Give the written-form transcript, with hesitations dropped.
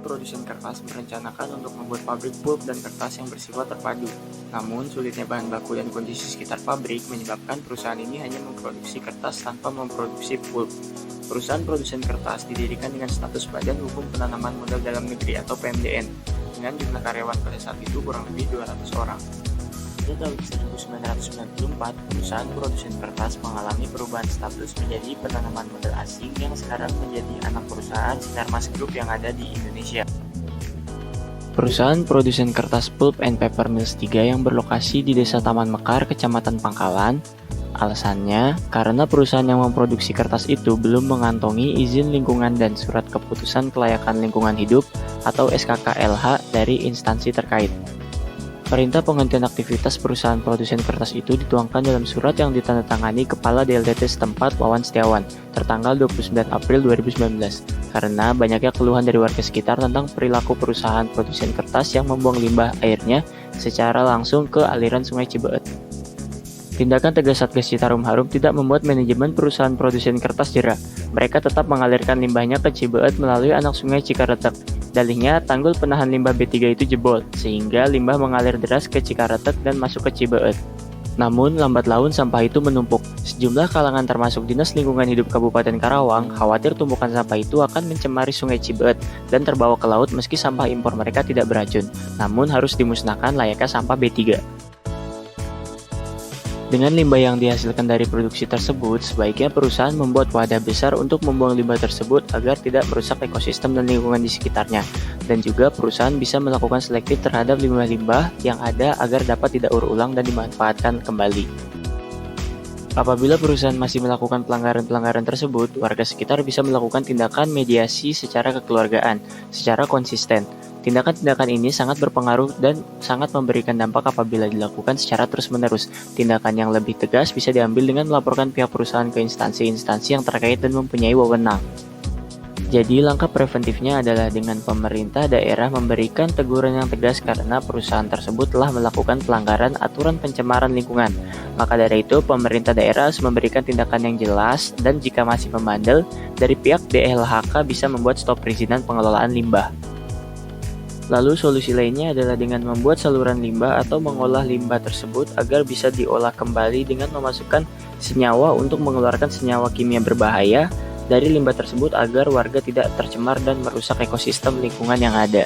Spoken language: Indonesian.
produsen kertas merencanakan untuk membuat pabrik pulp dan kertas yang bersifat terpadu. Namun, sulitnya bahan baku dan kondisi sekitar pabrik menyebabkan perusahaan ini hanya memproduksi kertas tanpa memproduksi pulp. Perusahaan produsen kertas didirikan dengan status Badan Hukum Penanaman Modal Dalam Negeri atau PMDN, dengan jumlah karyawan pada saat itu kurang lebih 200 orang. Pada tahun 1994, perusahaan produsen kertas mengalami perubahan status menjadi penanaman modal asing yang sekarang menjadi anak perusahaan Sinarmas Group yang ada di Indonesia. Perusahaan produsen kertas Pulp and Paper Mills 3 yang berlokasi di Desa Taman Mekar, Kecamatan Pangkalan. Alasannya, karena perusahaan yang memproduksi kertas itu belum mengantongi izin lingkungan dan surat keputusan kelayakan lingkungan hidup atau SKKLH dari instansi terkait. Perintah penghentian aktivitas perusahaan produsen kertas itu dituangkan dalam surat yang ditandatangani Kepala DLTT setempat Wawan Setiawan tertanggal 29 April 2019 karena banyaknya keluhan dari warga sekitar tentang perilaku perusahaan produsen kertas yang membuang limbah airnya secara langsung ke aliran Sungai Cibeet. Tindakan tegas Satgas Citarum Harum tidak membuat manajemen perusahaan produsen kertas jera. Mereka tetap mengalirkan limbahnya ke Cibeet melalui anak sungai Cikaretek. Dalihnya, tanggul penahan limbah B3 itu jebol, sehingga limbah mengalir deras ke Cikaretek dan masuk ke Cibeet. Namun, lambat laun sampah itu menumpuk. Sejumlah kalangan termasuk Dinas Lingkungan Hidup Kabupaten Karawang khawatir tumpukan sampah itu akan mencemari sungai Cibeet dan terbawa ke laut meski sampah impor mereka tidak beracun, namun harus dimusnahkan layaknya sampah B3. Dengan limbah yang dihasilkan dari produksi tersebut, sebaiknya perusahaan membuat wadah besar untuk membuang limbah tersebut agar tidak merusak ekosistem dan lingkungan di sekitarnya. Dan juga perusahaan bisa melakukan selektif terhadap limbah-limbah yang ada agar dapat didaur ulang dan dimanfaatkan kembali. Apabila perusahaan masih melakukan pelanggaran-pelanggaran tersebut, warga sekitar bisa melakukan tindakan mediasi secara kekeluargaan, secara konsisten. Tindakan-tindakan ini sangat berpengaruh dan sangat memberikan dampak apabila dilakukan secara terus-menerus. Tindakan yang lebih tegas bisa diambil dengan melaporkan pihak perusahaan ke instansi-instansi yang terkait dan mempunyai wewenang. Jadi langkah preventifnya adalah dengan pemerintah daerah memberikan teguran yang tegas karena perusahaan tersebut telah melakukan pelanggaran aturan pencemaran lingkungan. Maka dari itu, pemerintah daerah harus memberikan tindakan yang jelas dan jika masih membandel, dari pihak DLHK bisa membuat stop perizinan pengelolaan limbah. Lalu solusi lainnya adalah dengan membuat saluran limbah atau mengolah limbah tersebut agar bisa diolah kembali dengan memasukkan senyawa untuk mengeluarkan senyawa kimia berbahaya dari limbah tersebut agar warga tidak tercemar dan merusak ekosistem lingkungan yang ada.